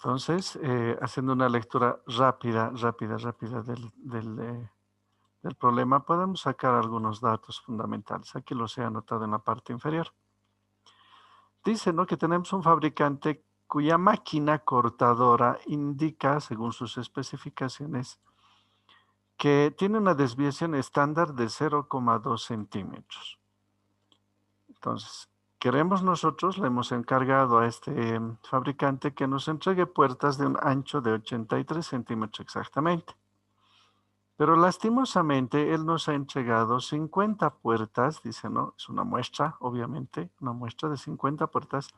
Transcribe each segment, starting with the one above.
Entonces, haciendo una lectura rápida del problema, podemos sacar algunos datos fundamentales. Aquí los he anotado en la parte inferior. Dice, ¿no?, que tenemos un fabricante cuya máquina cortadora indica, según sus especificaciones, que tiene una desviación estándar de 0,2 centímetros. Entonces, nosotros le hemos encargado a este fabricante que nos entregue puertas de un ancho de 83 centímetros exactamente. Pero lastimosamente, él nos ha entregado 50 puertas, dice, ¿no? Es una muestra, obviamente, una muestra de 50 puertas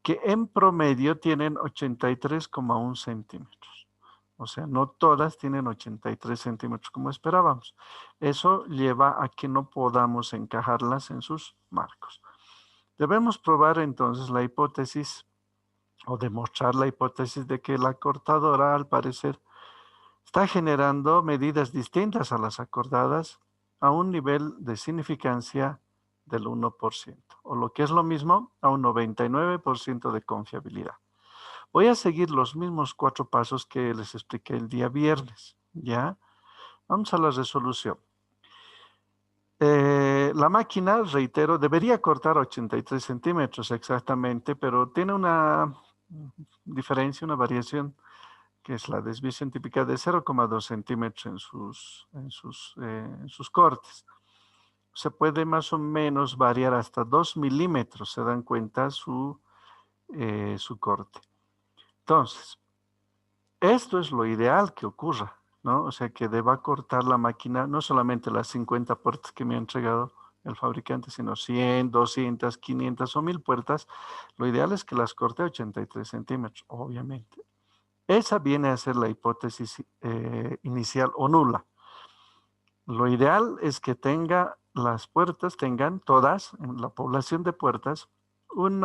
que en promedio tienen 83,1 centímetros. O sea, no todas tienen 83 centímetros como esperábamos. Eso lleva a que no podamos encajarlas en sus marcos. Debemos probar entonces la hipótesis o demostrar la hipótesis de que la cortadora, al parecer, está generando medidas distintas a las acordadas a un nivel de significancia del 1%, o lo que es lo mismo, a un 99% de confiabilidad. Voy a seguir los mismos 4 pasos que les expliqué el día viernes, ¿ya? Vamos a la resolución. La máquina, reitero, debería cortar 83 centímetros exactamente, pero tiene una diferencia, una variación, que es la desviación típica de 0,2 centímetros en sus cortes. Se puede más o menos variar hasta 2 milímetros, se dan cuenta su corte. Entonces, esto es lo ideal que ocurra, ¿no? O sea, que deba cortar la máquina no solamente las 50 puertas que me ha entregado el fabricante, sino 100, 200, 500 o 1000 puertas. Lo ideal es que las corte a 83 centímetros, obviamente. Esa viene a ser la hipótesis inicial o nula. Lo ideal es que las puertas tengan todas, en la población de puertas, un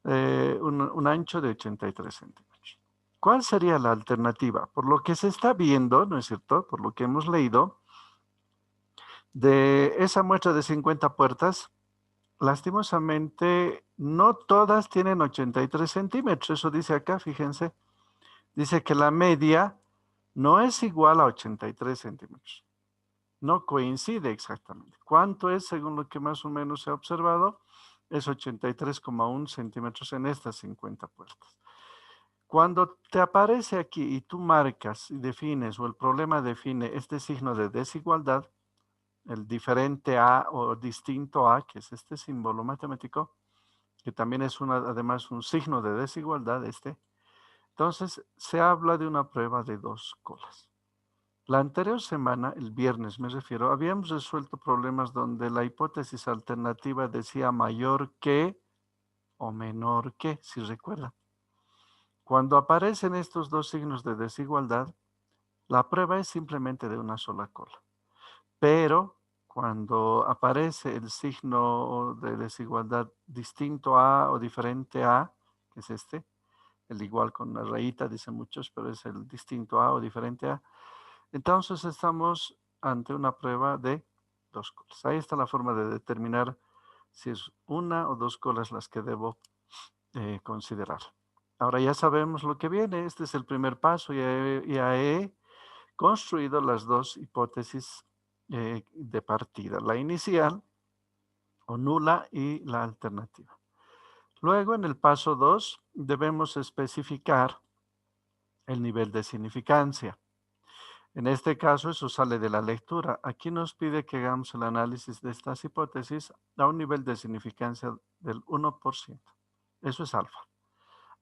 ancho de 83 centímetros. ¿Cuál sería la alternativa? Por lo que se está viendo, ¿no es cierto? Por lo que hemos leído, de esa muestra de 50 puertas, lastimosamente no todas tienen 83 centímetros. Eso dice acá, fíjense. Dice que la media no es igual a 83 centímetros. No coincide exactamente. ¿Cuánto es según lo que más o menos se ha observado? Es 83,1 centímetros en estas 50 puertas. Cuando te aparece aquí y tú marcas y defines, o el problema define este signo de desigualdad, el diferente a o distinto a, que es este símbolo matemático, que también es además un signo de desigualdad, entonces se habla de una prueba de 2 colas. La anterior semana, el viernes me refiero, habíamos resuelto problemas donde la hipótesis alternativa decía mayor que o menor que, si recuerdan. Cuando aparecen estos 2 signos de desigualdad, la prueba es simplemente de una sola cola. Pero cuando aparece el signo de desigualdad distinto a o diferente a, que es el igual con una rayita, dicen muchos, pero es el distinto a o diferente a, entonces estamos ante una prueba de 2 colas. Ahí está la forma de determinar si es una o 2 colas las que debo considerar. Ahora ya sabemos lo que viene. Este es el primer paso. Ya he construido las 2 hipótesis de partida, la inicial o nula y la alternativa. Luego, en el paso 2, debemos especificar el nivel de significancia. En este caso, eso sale de la lectura. Aquí nos pide que hagamos el análisis de estas hipótesis a un nivel de significancia del 1%. Eso es alfa.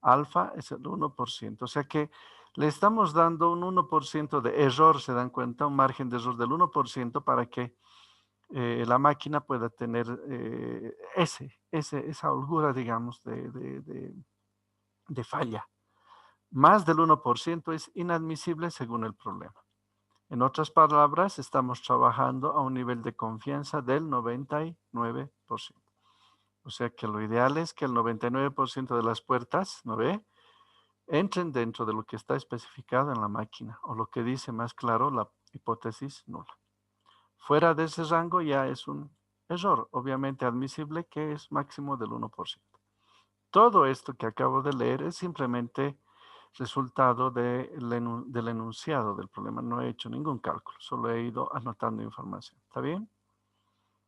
Alfa es el 1%. O sea que le estamos dando un 1% de error, ¿se dan cuenta? Un margen de error del 1% para que la máquina pueda tener esa holgura, digamos, de falla. Más del 1% es inadmisible según el problema. En otras palabras, estamos trabajando a un nivel de confianza del 99%. O sea que lo ideal es que el 99% de las puertas, ¿no ve?, entren dentro de lo que está especificado en la máquina, o lo que dice más claro la hipótesis nula. Fuera de ese rango ya es un error, obviamente admisible, que es máximo del 1%. Todo esto que acabo de leer es simplemente resultado del enunciado del problema. No he hecho ningún cálculo, solo he ido anotando información. ¿Está bien?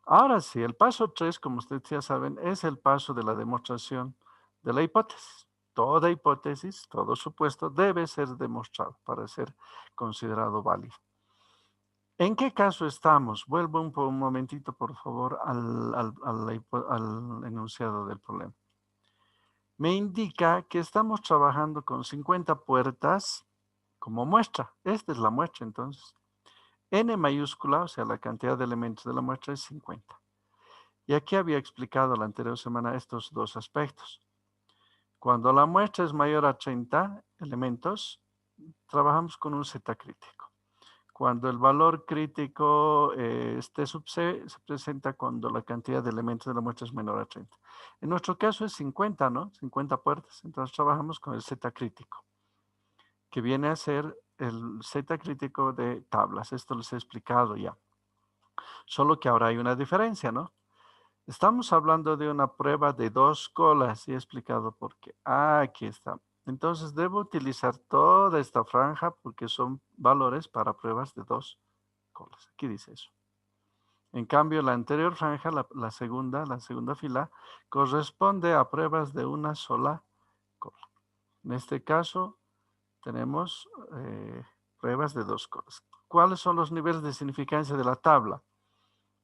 Ahora sí, el paso 3, como ustedes ya saben, es el paso de la demostración de la hipótesis. Toda hipótesis, todo supuesto, debe ser demostrado para ser considerado válido. ¿En qué caso estamos? Vuelvo un momentito, por favor, al enunciado del problema. Me indica que estamos trabajando con 50 puertas como muestra. Esta es la muestra, entonces. N mayúscula, o sea, la cantidad de elementos de la muestra es 50. Y aquí había explicado la anterior semana estos dos aspectos. Cuando la muestra es mayor a 30 elementos, trabajamos con un Z crítico. Cuando el valor crítico esté sub C, se presenta cuando la cantidad de elementos de la muestra es menor a 30. En nuestro caso es 50, ¿no? 50 puertas. Entonces trabajamos con el Z crítico, que viene a ser el Z crítico de tablas. Esto les he explicado ya. Solo que ahora hay una diferencia, ¿no? Estamos hablando de una prueba de 2 colas y he explicado por qué. Ah, aquí está. Entonces debo utilizar toda esta franja porque son valores para pruebas de 2 colas. Aquí dice eso. En cambio, la anterior franja, la segunda fila, corresponde a pruebas de una sola cola. En este caso, tenemos pruebas de 2 colas. ¿Cuáles son los niveles de significancia de la tabla?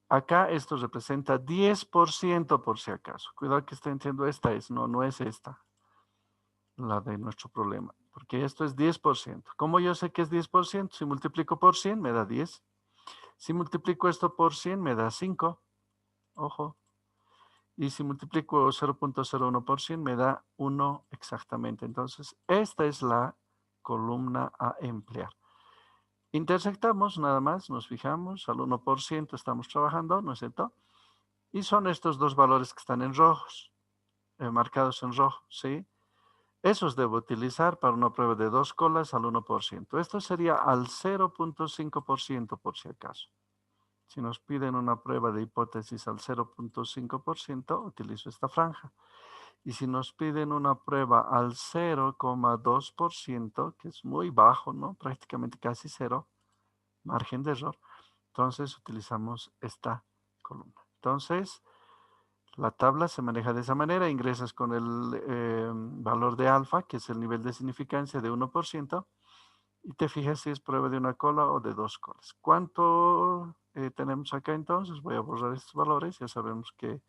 Acá esto representa 10% por si acaso. Cuidado que estén diciendo esta es, no es esta, la de nuestro problema, porque esto es 10%. ¿Cómo yo sé que es 10%? Si multiplico por 100 me da 10. Si multiplico esto por 100 me da 5. Ojo. Y si multiplico 0.01 por 100 me da 1 exactamente. Entonces, esta es la columna a emplear. Intersectamos nada más, nos fijamos, al 1% estamos trabajando, ¿no es cierto? Y son estos dos valores que están en rojos, marcados en rojo, ¿sí? Esos debo utilizar para una prueba de 2 colas al 1%. Esto sería al 0.5% por si acaso. Si nos piden una prueba de hipótesis al 0.5%, utilizo esta franja. Y si nos piden una prueba al 0,2%, que es muy bajo, ¿no? Prácticamente casi cero, margen de error, entonces utilizamos esta columna. Entonces, la tabla se maneja de esa manera, ingresas con el valor de alfa, que es el nivel de significancia de 1%, y te fijas si es prueba de una cola o de 2 colas. ¿Cuánto tenemos acá entonces? Voy a borrar estos valores, ya sabemos que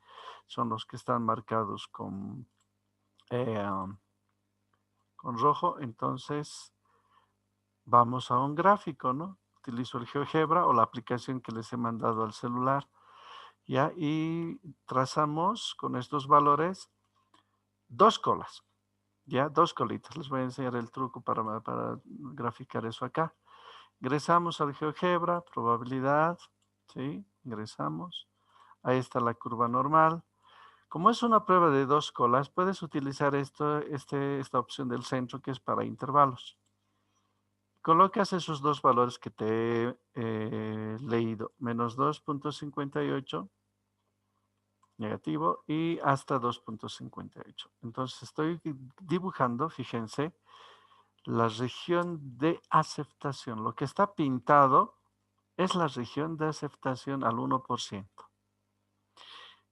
son los que están marcados eh, con rojo, entonces vamos a un gráfico, ¿no? Utilizo el GeoGebra o la aplicación que les he mandado al celular, ¿ya? Y trazamos con estos valores 2 colas, ¿ya? 2 colitas. Les voy a enseñar el truco para graficar eso acá. Ingresamos al GeoGebra, probabilidad, ¿sí? Ingresamos. Ahí está la curva normal. Como es una prueba de 2 colas, puedes utilizar esta opción del centro que es para intervalos. Colocas esos dos valores que te he leído, menos 2.58 negativo y hasta 2.58. Entonces estoy dibujando, fíjense, la región de aceptación. Lo que está pintado es la región de aceptación al 1%.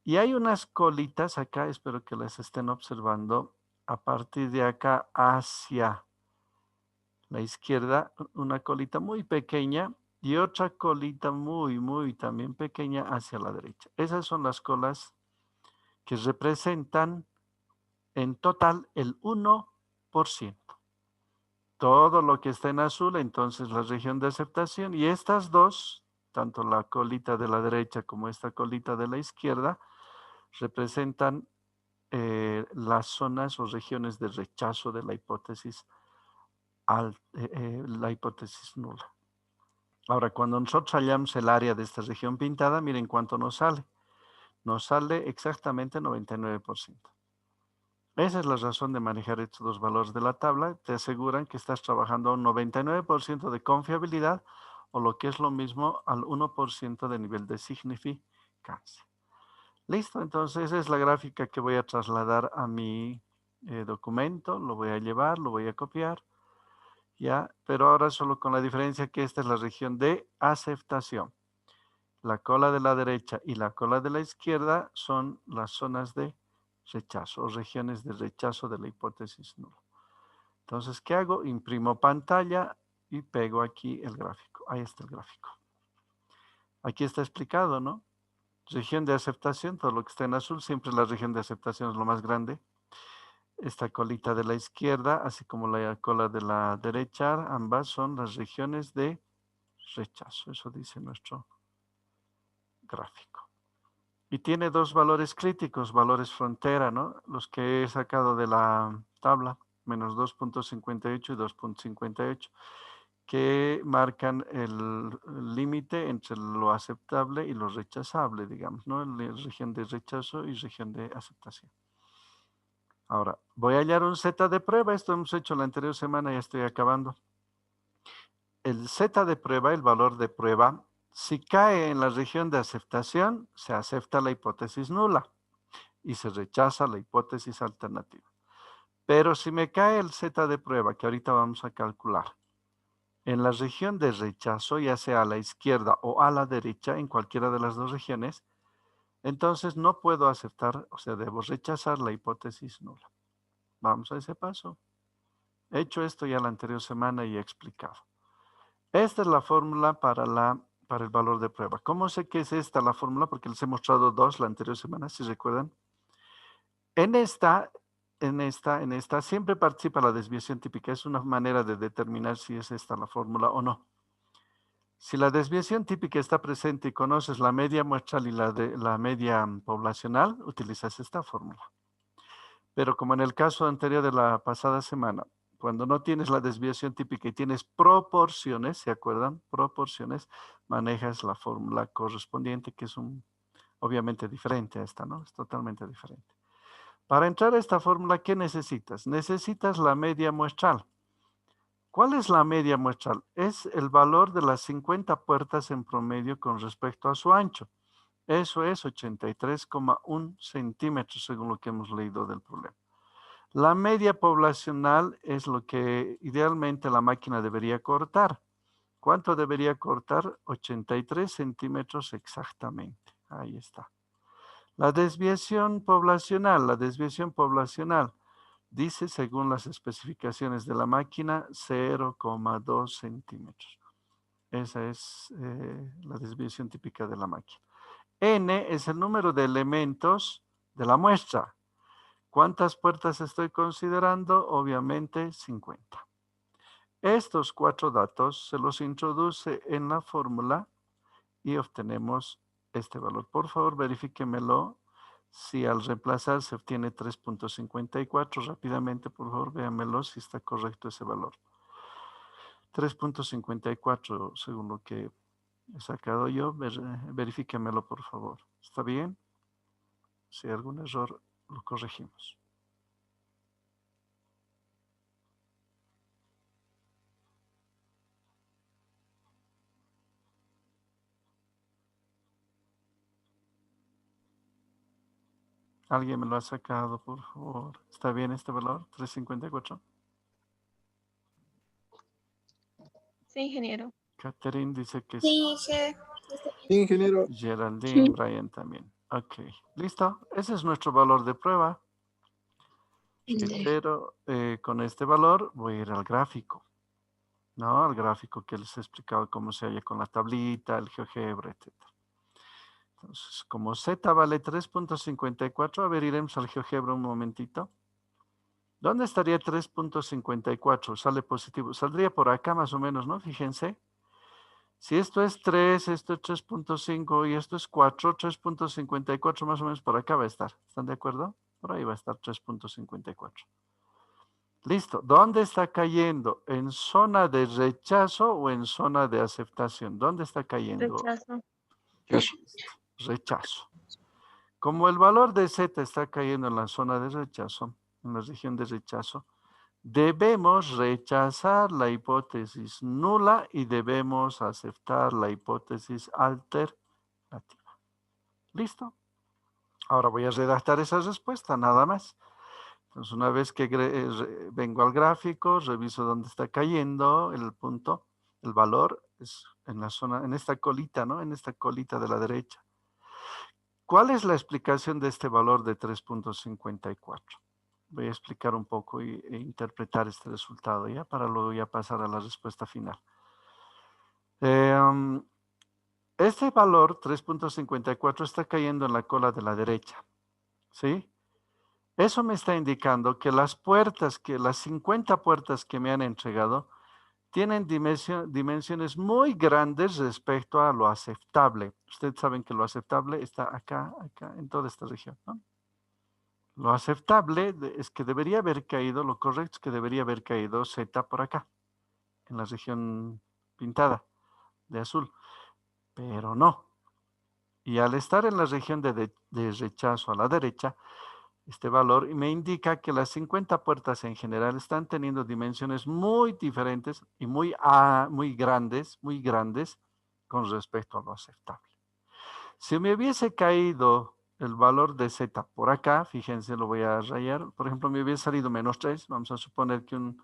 Y hay unas colitas acá, espero que las estén observando, a partir de acá hacia la izquierda, una colita muy pequeña y otra colita muy también pequeña hacia la derecha. Esas son las colas que representan en total el 1%. Todo lo que está en azul, entonces la región de aceptación, y estas dos, tanto la colita de la derecha como esta colita de la izquierda, representan las zonas o regiones de rechazo de la hipótesis nula. Ahora, cuando nosotros hallamos el área de esta región pintada, miren cuánto nos sale. Nos sale exactamente 99%. Esa es la razón de manejar estos dos valores de la tabla. Te aseguran que estás trabajando a un 99% de confiabilidad o lo que es lo mismo al 1% de nivel de significancia. Listo, entonces esa es la gráfica que voy a trasladar a mi documento, lo voy a llevar, lo voy a copiar, ya, pero ahora solo con la diferencia que esta es la región de aceptación. La cola de la derecha y la cola de la izquierda son las zonas de rechazo o regiones de rechazo de la hipótesis nula. Entonces, ¿qué hago? Imprimo pantalla y pego aquí el gráfico. Ahí está el gráfico. Aquí está explicado, ¿no? Región de aceptación, todo lo que está en azul, siempre la región de aceptación es lo más grande. Esta colita de la izquierda, así como la cola de la derecha, ambas son las regiones de rechazo. Eso dice nuestro gráfico. Y tiene dos valores críticos, valores frontera, ¿no? Los que he sacado de la tabla, menos 2.58 y 2.58, que marcan el límite entre lo aceptable y lo rechazable, digamos, ¿no? Región de rechazo y región de aceptación. Ahora, voy a hallar un Z de prueba. Esto hemos hecho la anterior semana, ya estoy acabando. El Z de prueba, el valor de prueba, si cae en la región de aceptación, se acepta la hipótesis nula y se rechaza la hipótesis alternativa. Pero si me cae el Z de prueba, que ahorita vamos a calcular, en la región de rechazo, ya sea a la izquierda o a la derecha, en cualquiera de las dos regiones, entonces no puedo aceptar, o sea, debo rechazar la hipótesis nula. Vamos a ese paso. He hecho esto ya la anterior semana y he explicado. Esta es la fórmula para el valor de prueba. ¿Cómo sé que es esta la fórmula? Porque les he mostrado dos la anterior semana, si recuerdan. En esta siempre participa la desviación típica. Es una manera de determinar si es esta la fórmula o no. Si la desviación típica está presente y conoces la media muestral y la media poblacional, utilizas esta fórmula. Pero como en el caso anterior de la pasada semana, cuando no tienes la desviación típica y tienes proporciones, ¿se acuerdan? Proporciones, manejas la fórmula correspondiente, que es obviamente diferente a esta, ¿no? Es totalmente diferente. Para entrar a esta fórmula, ¿qué necesitas? Necesitas la media muestral. ¿Cuál es la media muestral? Es el valor de las 50 puertas en promedio con respecto a su ancho. Eso es 83,1 centímetros, según lo que hemos leído del problema. La media poblacional es lo que idealmente la máquina debería cortar. ¿Cuánto debería cortar? 83 centímetros exactamente. Ahí está. La desviación poblacional dice, según las especificaciones de la máquina, 0,2 centímetros. Esa es la desviación típica de la máquina. N es el número de elementos de la muestra. ¿Cuántas puertas estoy considerando? Obviamente 50. Estos cuatro datos se los introduce en la fórmula y obtenemos este valor. Por favor, verifíquemelo. Si al reemplazar se obtiene 3.54, rápidamente, por favor, véanmelo si está correcto ese valor. 3.54, según lo que he sacado yo, verifíquemelo, por favor. ¿Está bien? Si hay algún error, lo corregimos. ¿Alguien me lo ha sacado, por favor? ¿Está bien este valor? 3.54. Sí, ingeniero. Catherine dice que Sí, sí. sí, ingeniero. Geraldine, Brian también. Ok, listo. Ese es nuestro valor de prueba. Pero con este valor voy a ir al gráfico, ¿no? Al gráfico que les he explicado cómo se halla con la tablita, el GeoGebra, etc. Entonces, como Z vale 3.54, a ver, iremos al GeoGebra un momentito. ¿Dónde estaría 3.54? Sale positivo. Saldría por acá más o menos, ¿no? Fíjense. Si esto es 3, esto es 3.5 y esto es 4, 3.54 más o menos por acá va a estar. ¿Están de acuerdo? Por ahí va a estar 3.54. Listo. ¿Dónde está cayendo? ¿En zona de rechazo o en zona de aceptación? ¿Dónde está cayendo? Rechazo. Rechazo. Como el valor de Z está cayendo en la zona de rechazo, en la región de rechazo, debemos rechazar la hipótesis nula y debemos aceptar la hipótesis alternativa. ¿Listo? Ahora voy a redactar esa respuesta, nada más. Entonces, una vez que vengo al gráfico, reviso dónde está cayendo el punto, el valor es en la zona, en esta colita, ¿no? En esta colita de la derecha. ¿Cuál es la explicación de este valor de 3.54? Voy a explicar un poco e interpretar este resultado, ¿ya? Para luego ya pasar a la respuesta final. Este valor, 3.54, está cayendo en la cola de la derecha, ¿sí? Eso me está indicando que las 50 puertas que me han entregado, tienen dimensiones muy grandes respecto a lo aceptable. Ustedes saben que lo aceptable está acá, en toda esta región, ¿no? Lo aceptable es que debería haber caído, lo correcto es que debería haber caído Z por acá, en la región pintada de azul, pero no. Y al estar en la región de rechazo a la derecha, este valor me indica que las 50 puertas en general están teniendo dimensiones muy diferentes y muy grandes con respecto a lo aceptable. Si me hubiese caído el valor de Z por acá, fíjense, lo voy a rayar, por ejemplo, me hubiese salido -3, vamos a suponer que un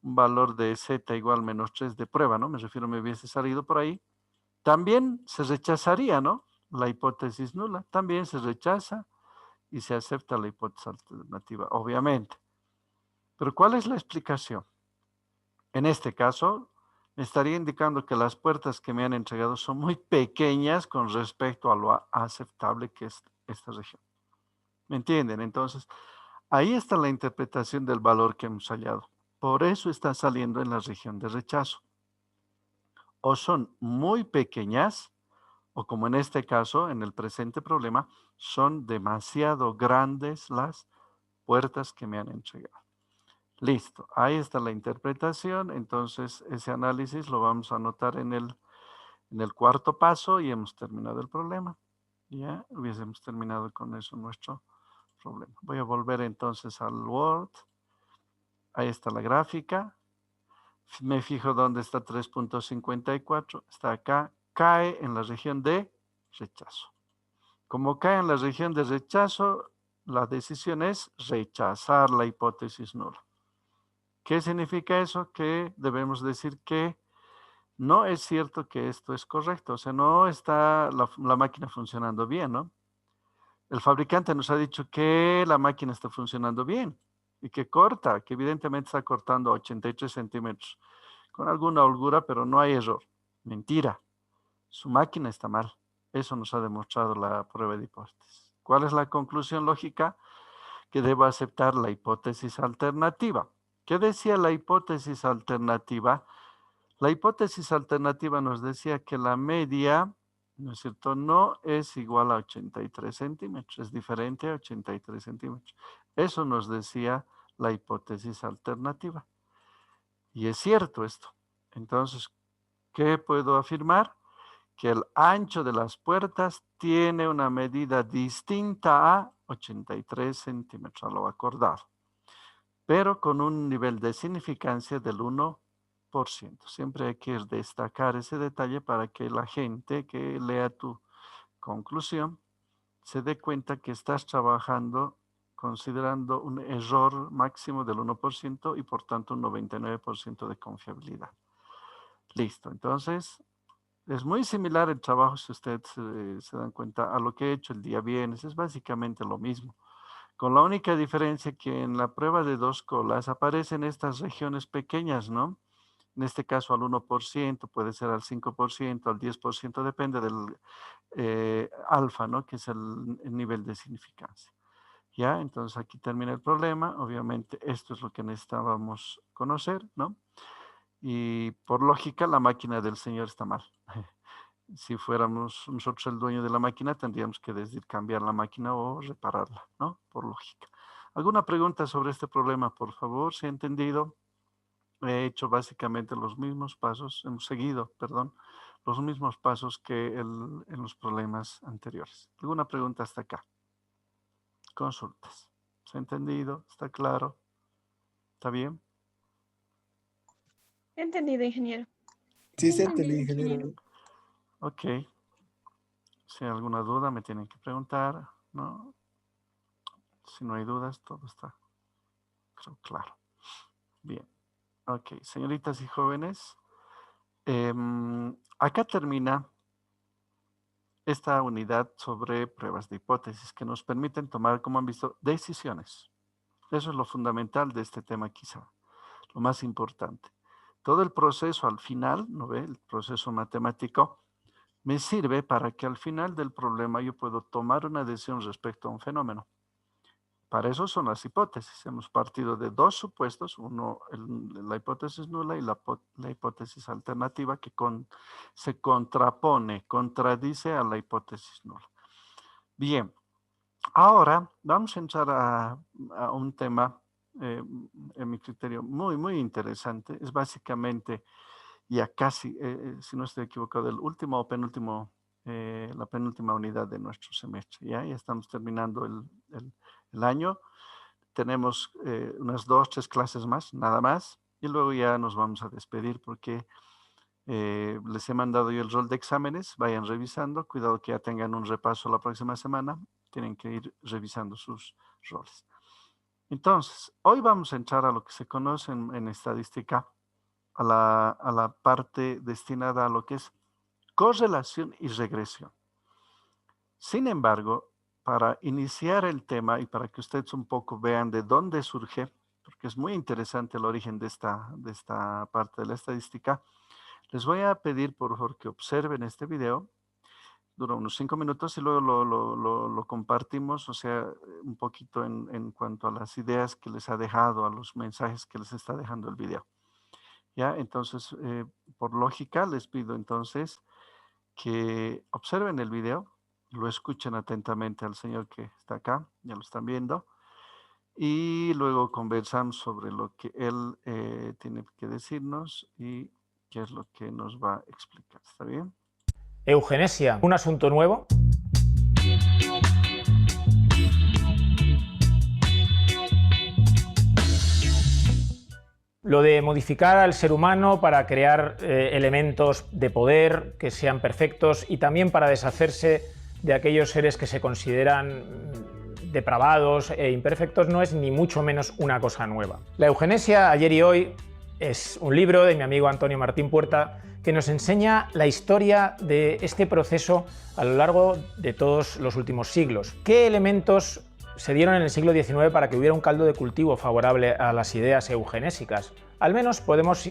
valor de Z igual -3 de prueba, ¿no? Me refiero, me hubiese salido por ahí. También se rechazaría, ¿no? La hipótesis nula, también se rechaza y se acepta la hipótesis alternativa, obviamente. Pero ¿cuál es la explicación? En este caso, me estaría indicando que las puertas que me han entregado son muy pequeñas con respecto a lo aceptable que es esta región. ¿Me entienden? Entonces, ahí está la interpretación del valor que hemos hallado. Por eso está saliendo en la región de rechazo. O son muy pequeñas, o como en este caso, en el presente problema, son demasiado grandes las puertas que me han entregado. Listo, ahí está la interpretación. Entonces, ese análisis lo vamos a anotar en el cuarto paso y hemos terminado el problema. Ya hubiésemos terminado con eso nuestro problema. Voy a volver entonces al Word. Ahí está la gráfica. Me fijo dónde está 3.54. Está acá. Cae en la región de rechazo. Como cae en la región de rechazo, la decisión es rechazar la hipótesis nula. ¿Qué significa eso? Que debemos decir que no es cierto que esto es correcto. O sea, no está la máquina funcionando bien, ¿no? El fabricante nos ha dicho que la máquina está funcionando bien y que corta, que evidentemente está cortando 83 centímetros con alguna holgura, pero no hay error. Mentira. Su máquina está mal. Eso nos ha demostrado la prueba de hipótesis. ¿Cuál es la conclusión lógica? Que debo aceptar la hipótesis alternativa. ¿Qué decía la hipótesis alternativa? La hipótesis alternativa nos decía que la media, ¿no es cierto?, no es igual a 83 centímetros, es diferente a 83 centímetros. Eso nos decía la hipótesis alternativa. Y es cierto esto. Entonces, ¿qué puedo afirmar? Que el ancho de las puertas tiene una medida distinta a 83 centímetros, a lo acordado, pero con un nivel de significancia del 1%. Siempre hay que destacar ese detalle para que la gente que lea tu conclusión se dé cuenta que estás trabajando considerando un error máximo del 1% y por tanto un 99% de confiabilidad. Listo, entonces es muy similar el trabajo, si ustedes se dan cuenta, a lo que he hecho el día viernes. Es básicamente lo mismo, con la única diferencia que en la prueba de dos colas aparecen estas regiones pequeñas, ¿no? En este caso al 1%, puede ser al 5%, al 10%, depende del alfa, ¿no? Que es el nivel de significancia. ¿Ya? Entonces aquí termina el problema. Obviamente esto es lo que necesitábamos conocer, ¿no? Y por lógica la máquina del señor está mal. Si fuéramos nosotros el dueño de la máquina, tendríamos que decidir cambiar la máquina o repararla, ¿no? Por lógica. ¿Alguna pregunta sobre este problema, por favor? ¿Se ha entendido? He hecho básicamente los mismos pasos, hemos seguido, perdón, los mismos pasos que en los problemas anteriores. ¿Alguna pregunta hasta acá? Consultas. ¿Se ha entendido? ¿Está claro? ¿Está bien? Entendido, ingeniero. Sí, se Entendido, entendí, ingeniero. Ok. Si hay alguna duda, me tienen que preguntar, ¿no? Si no hay dudas, todo está creo claro. Bien. Ok, señoritas y jóvenes, acá termina esta unidad sobre pruebas de hipótesis que nos permiten tomar, como han visto, decisiones. Eso es lo fundamental de este tema quizá, lo más importante. Todo el proceso al final, ¿no ve? El proceso matemático me sirve para que al final del problema yo puedo tomar una decisión respecto a un fenómeno. Para eso son las hipótesis. Hemos partido de dos supuestos, uno, la hipótesis nula y la hipótesis alternativa que se contrapone, contradice a la hipótesis nula. Bien, ahora vamos a entrar a un tema, en mi criterio, muy, muy interesante. Es básicamente ya casi, si no estoy equivocado, el último o penúltimo, la penúltima unidad de nuestro semestre. Ya estamos terminando el año. Tenemos unas 2, 3 clases más, nada más. Y luego ya nos vamos a despedir porque les he mandado yo el rol de exámenes. Vayan revisando. Cuidado que ya tengan un repaso la próxima semana. Tienen que ir revisando sus roles. Entonces, hoy vamos a entrar a lo que se conoce en estadística, a la parte destinada a lo que es correlación y regresión. Sin embargo, para iniciar el tema y para que ustedes un poco vean de dónde surge, porque es muy interesante el origen de esta parte de la estadística, les voy a pedir por favor que observen este video. Dura unos 5 minutos y luego lo compartimos, o sea, un poquito en cuanto a las ideas que les ha dejado, a los mensajes que les está dejando el video. ¿Ya? Entonces, por lógica, les pido entonces que observen el video, lo escuchen atentamente al señor que está acá, ya lo están viendo, y luego conversamos sobre lo que él tiene que decirnos y qué es lo que nos va a explicar. ¿Está bien? Eugenesia, un asunto nuevo. Lo de modificar al ser humano para crear elementos de poder que sean perfectos y también para deshacerse de aquellos seres que se consideran depravados e imperfectos no es ni mucho menos una cosa nueva. La eugenesia, ayer y hoy, es un libro de mi amigo Antonio Martín Puerta que nos enseña la historia de este proceso a lo largo de todos los últimos siglos. ¿Qué elementos se dieron en el siglo XIX para que hubiera un caldo de cultivo favorable a las ideas eugenésicas? Al menos podemos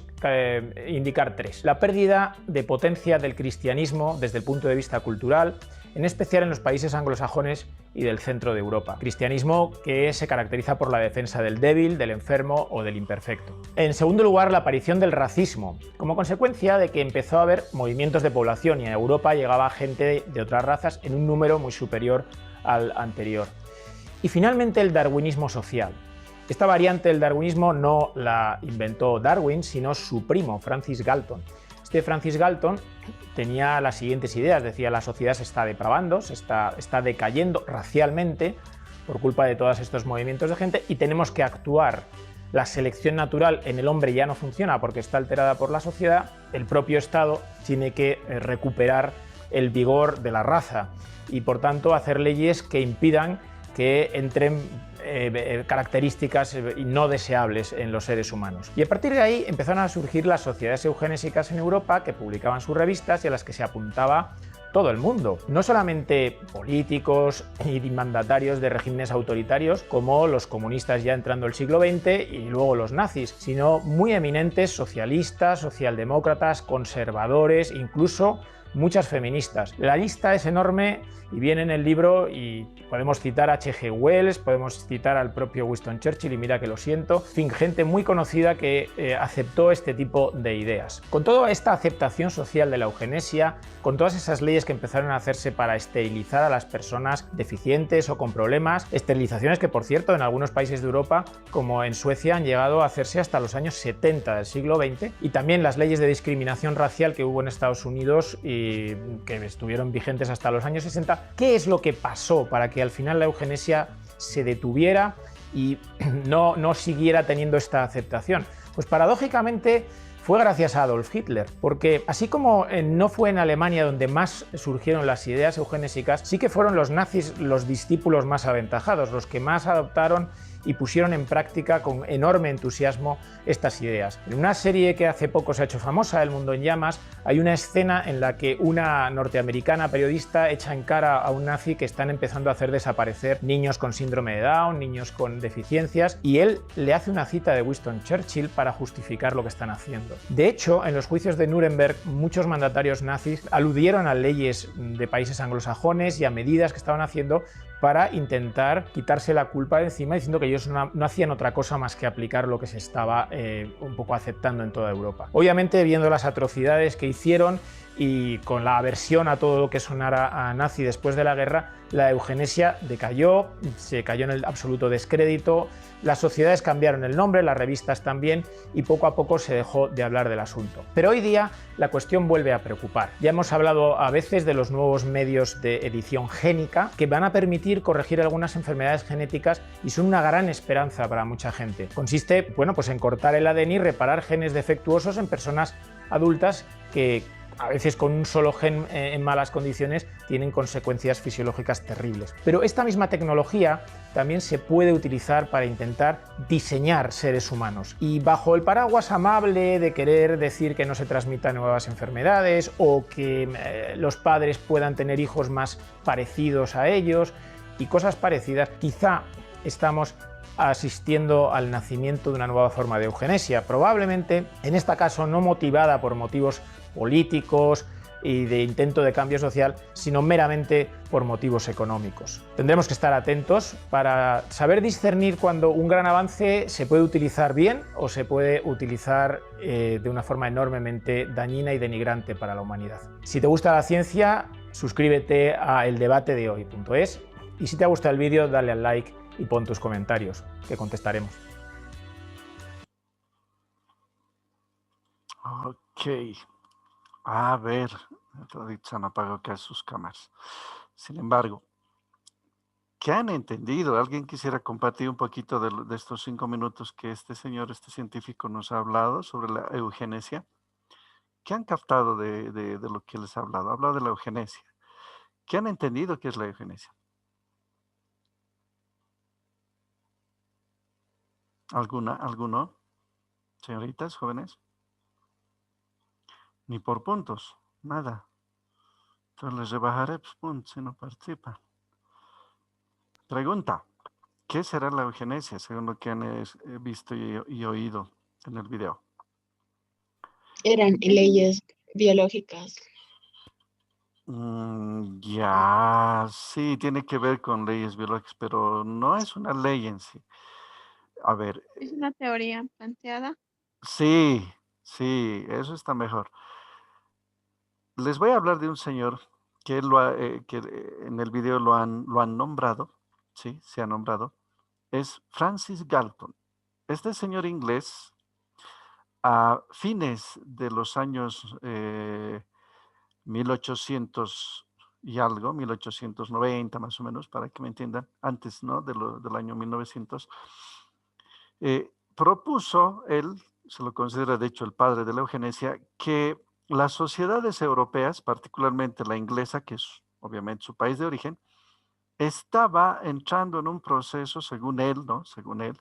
indicar 3. La pérdida de potencia del cristianismo desde el punto de vista cultural, en especial en los países anglosajones y del centro de Europa. Cristianismo que se caracteriza por la defensa del débil, del enfermo o del imperfecto. En segundo lugar, la aparición del racismo, como consecuencia de que empezó a haber movimientos de población y a Europa llegaba gente de otras razas en un número muy superior al anterior. Y finalmente el darwinismo social. Esta variante del darwinismo no la inventó Darwin, sino su primo, Francis Galton. Este Francis Galton tenía las siguientes ideas, decía: la sociedad se está depravando, está decayendo racialmente por culpa de todos estos movimientos de gente y tenemos que actuar. La selección natural en el hombre ya no funciona porque está alterada por la sociedad, el propio Estado tiene que recuperar el vigor de la raza y por tanto hacer leyes que impidan que entren características no deseables en los seres humanos. Y a partir de ahí empezaron a surgir las sociedades eugenésicas en Europa que publicaban sus revistas y a las que se apuntaba todo el mundo. No solamente políticos y mandatarios de regímenes autoritarios como los comunistas ya entrando el siglo XX y luego los nazis, sino muy eminentes socialistas, socialdemócratas, conservadores, incluso muchas feministas. La lista es enorme y viene en el libro y podemos citar a H.G. Wells, podemos citar al propio Winston Churchill y mira que lo siento, en fin, gente muy conocida que aceptó este tipo de ideas. Con toda esta aceptación social de la eugenesia, con todas esas leyes que empezaron a hacerse para esterilizar a las personas deficientes o con problemas, esterilizaciones que por cierto en algunos países de Europa como en Suecia han llegado a hacerse hasta los años 70 del siglo XX, y también las leyes de discriminación racial que hubo en Estados Unidos y que estuvieron vigentes hasta los años 60. ¿Qué es lo que pasó para que al final la eugenesia se detuviera y no siguiera teniendo esta aceptación? Pues paradójicamente fue gracias a Adolf Hitler, porque así como no fue en Alemania donde más surgieron las ideas eugenésicas, sí que fueron los nazis los discípulos más aventajados, los que más adoptaron y pusieron en práctica con enorme entusiasmo estas ideas. En una serie que hace poco se ha hecho famosa, El mundo en llamas, hay una escena en la que una norteamericana periodista echa en cara a un nazi que están empezando a hacer desaparecer niños con síndrome de Down, niños con deficiencias, y él le hace una cita de Winston Churchill para justificar lo que están haciendo. De hecho, en los juicios de Nuremberg, muchos mandatarios nazis aludieron a leyes de países anglosajones y a medidas que estaban haciendo para intentar quitarse la culpa de encima, diciendo que ellos no hacían otra cosa más que aplicar lo que se estaba un poco aceptando en toda Europa. Obviamente, viendo las atrocidades que hicieron y con la aversión a todo lo que sonara a nazi después de la guerra, la eugenesia decayó, se cayó en el absoluto descrédito, las sociedades cambiaron el nombre, las revistas también, y poco a poco se dejó de hablar del asunto. Pero hoy día la cuestión vuelve a preocupar. Ya hemos hablado a veces de los nuevos medios de edición génica que van a permitir corregir algunas enfermedades genéticas y son una gran esperanza para mucha gente. Consiste, bueno, pues en cortar el ADN y reparar genes defectuosos en personas adultas que a veces con un solo gen en malas condiciones tienen consecuencias fisiológicas terribles. Pero esta misma tecnología también se puede utilizar para intentar diseñar seres humanos. Y bajo el paraguas amable de querer decir que no se transmitan nuevas enfermedades o que los padres puedan tener hijos más parecidos a ellos y cosas parecidas, quizá estamos asistiendo al nacimiento de una nueva forma de eugenesia, probablemente, en este caso, no motivada por motivos políticos y de intento de cambio social, sino meramente por motivos económicos. Tendremos que estar atentos para saber discernir cuando un gran avance se puede utilizar bien o se puede utilizar de una forma enormemente dañina y denigrante para la humanidad. Si te gusta la ciencia, suscríbete a eldebatedehoy.es y si te ha gustado el vídeo, dale al like y pon tus comentarios, que contestaremos. Ok. A ver, Richard apagó acá sus cámaras. Sin embargo, ¿qué han entendido? ¿Alguien quisiera compartir un poquito de estos 5 minutos que este señor, este científico nos ha hablado sobre la eugenesia? ¿Qué han captado de lo que les ha hablado? Ha hablado de la eugenesia. ¿Qué han entendido que es la eugenesia? ¿Alguno? Señoritas, jóvenes. Ni por puntos, nada. Entonces les rebajaré puntos si no participan. Pregunta, ¿qué será la eugenesia según lo que han visto y oído en el video? Eran leyes biológicas. Ya, sí, tiene que ver con leyes biológicas, pero no es una ley en sí. A ver, Es una teoría planteada. sí, eso está mejor. Les voy a hablar de un señor que, en el video lo han nombrado, sí, se ha nombrado, es Francis Galton. Este señor inglés, a fines de los años 1800 y algo, 1890 más o menos, para que me entiendan, antes, ¿no?, del año 1900, propuso, él se lo considera de hecho el padre de la eugenesia, que las sociedades europeas, particularmente la inglesa, que es obviamente su país de origen, estaba entrando en un proceso, según él, ¿no?, según él,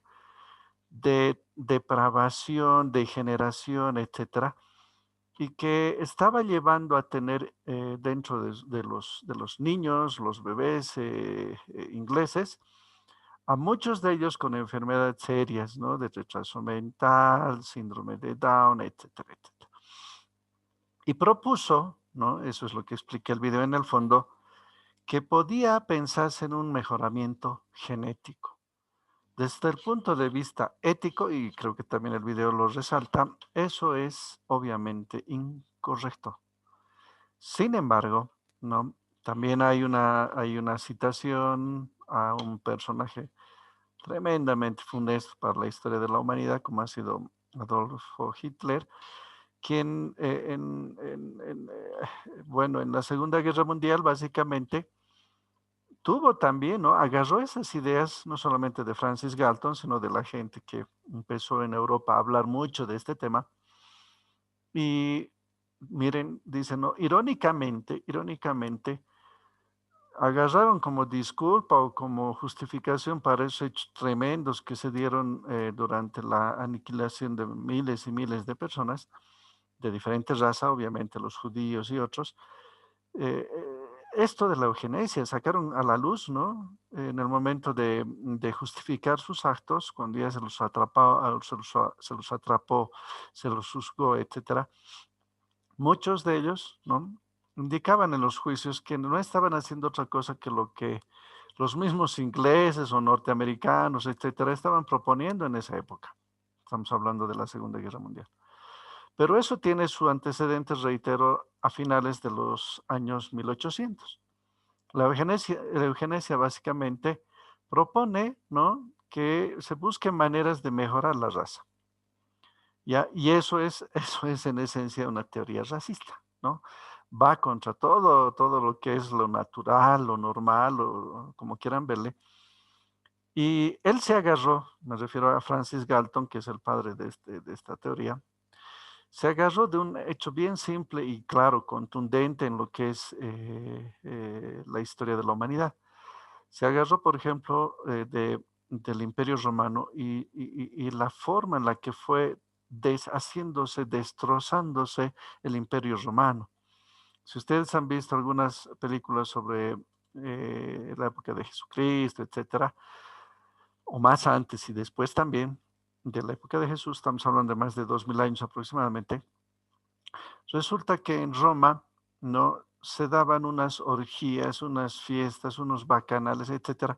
de depravación, degeneración, etcétera, y que estaba llevando a tener dentro de los niños, los bebés ingleses, a muchos de ellos con enfermedades serias, ¿no?, de retraso mental, síndrome de Down, etcétera, etcétera. Y propuso, ¿no?, eso es lo que explica el video en el fondo, que podía pensarse en un mejoramiento genético. Desde el punto de vista ético, y creo que también el video lo resalta, eso es obviamente incorrecto. Sin embargo, ¿no?, también hay una citación a un personaje tremendamente funesto para la historia de la humanidad, como ha sido Adolfo Hitler, quien, bueno, en la Segunda Guerra Mundial básicamente tuvo también, ¿no?, agarró esas ideas no solamente de Francis Galton, sino de la gente que empezó en Europa a hablar mucho de este tema. Y miren, dicen, ¿no?, irónicamente, agarraron como disculpa o como justificación para esos hechos tremendos que se dieron durante la aniquilación de miles y miles de personas de diferentes razas, obviamente los judíos y otros. Esto de la eugenesia sacaron a la luz, ¿no? En el momento de justificar sus actos, cuando ya se los atrapó, se los juzgó, etcétera. Muchos de ellos, ¿no?, indicaban en los juicios que no estaban haciendo otra cosa que lo que los mismos ingleses o norteamericanos, etcétera, estaban proponiendo en esa época. Estamos hablando de la Segunda Guerra Mundial. Pero eso tiene su antecedente, reitero, a finales de los años 1800. La eugenesia básicamente propone, ¿no?, que se busquen maneras de mejorar la raza. ¿Ya? Y eso es en esencia una teoría racista, ¿no? Va contra todo lo que es lo natural, lo normal, o como quieran verle. Y él se agarró, me refiero a Francis Galton, que es el padre de esta teoría, se agarró de un hecho bien simple y claro, contundente en lo que es la historia de la humanidad. Se agarró, por ejemplo, del Imperio Romano y la forma en la que fue deshaciéndose, destrozándose el Imperio Romano. Si ustedes han visto algunas películas sobre la época de Jesucristo, etcétera, o más antes y después también de la época de Jesús, estamos hablando de más de 2000 años aproximadamente, resulta que en Roma, ¿no?, se daban unas orgías, unas fiestas, unos bacanales, etcétera,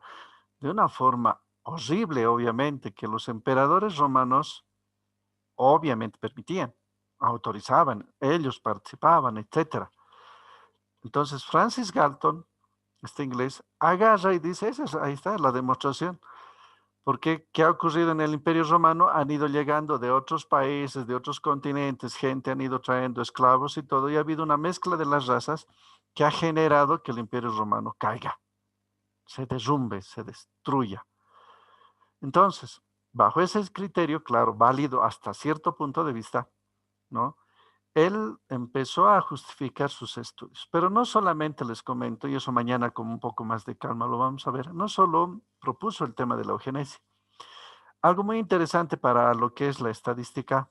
de una forma horrible, obviamente, que los emperadores romanos obviamente permitían, autorizaban, ellos participaban, etcétera. Entonces, Francis Galton, este inglés, agarra y dice, ahí está la demostración. Porque, ¿qué ha ocurrido en el Imperio Romano? Han ido llegando de otros países, de otros continentes, gente han ido trayendo esclavos y todo, y ha habido una mezcla de las razas que ha generado que el Imperio Romano caiga, se derrumbe, se destruya. Entonces, bajo ese criterio, claro, válido hasta cierto punto de vista, ¿no?, él empezó a justificar sus estudios, pero no solamente les comento, y eso mañana con un poco más de calma lo vamos a ver, no solo propuso el tema de la eugenesia. Algo muy interesante para lo que es la estadística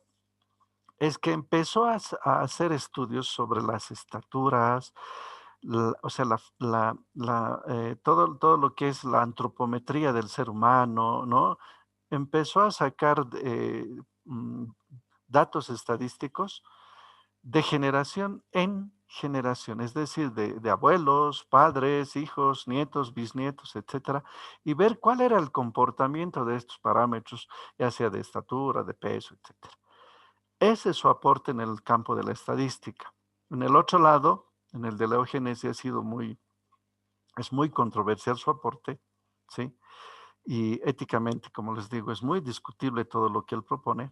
es que empezó a hacer estudios sobre las estaturas, o sea, todo lo que es la antropometría del ser humano, ¿no? Empezó a sacar datos estadísticos de generación en generación, es decir, de abuelos, padres, hijos, nietos, bisnietos, etcétera, y ver cuál era el comportamiento de estos parámetros, ya sea de estatura, de peso, etcétera. Ese es su aporte en el campo de la estadística. En el otro lado, en el de la eugenesia, es muy controversial su aporte, ¿sí? Y éticamente, como les digo, es muy discutible todo lo que él propone.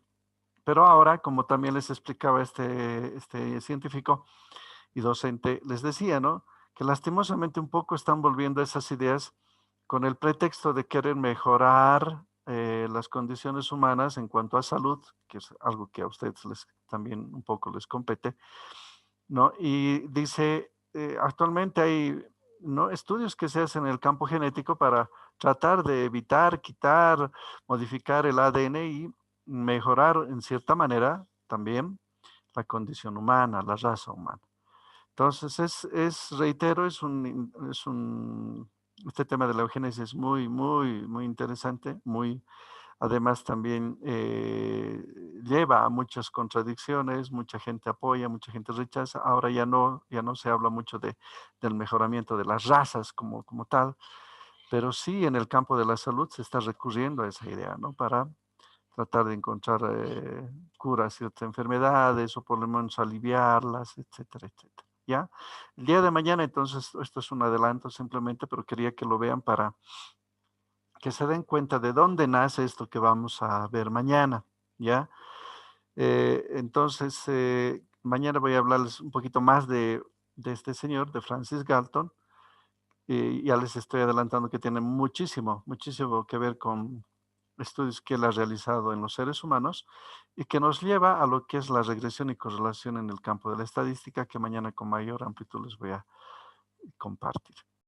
Pero ahora, como también les explicaba este científico y docente, les decía, ¿no?, que lastimosamente un poco están volviendo a esas ideas con el pretexto de querer mejorar las condiciones humanas en cuanto a salud, que es algo que a ustedes también un poco les compete, ¿no? Y dice, actualmente hay, ¿no?, estudios que se hacen en el campo genético para tratar de evitar, quitar, modificar el ADN y mejorar en cierta manera también la condición humana, la raza humana. Entonces, reitero, este tema de la eugenesia es muy, muy, muy interesante, además también lleva a muchas contradicciones, mucha gente apoya, mucha gente rechaza. Ahora ya no se habla mucho del mejoramiento de las razas como tal, pero sí en el campo de la salud se está recurriendo a esa idea, ¿no?, para tratar de encontrar curas a ciertas enfermedades o por lo menos aliviarlas, etcétera, etcétera. ¿Ya? El día de mañana, entonces, esto es un adelanto simplemente, pero quería que lo vean para que se den cuenta de dónde nace esto que vamos a ver mañana, ¿ya? Entonces, mañana voy a hablarles un poquito más de este señor, de Francis Galton, y ya les estoy adelantando que tiene muchísimo, muchísimo que ver con estudios que él ha realizado en los seres humanos y que nos lleva a lo que es la regresión y correlación en el campo de la estadística, que mañana con mayor amplitud les voy a compartir.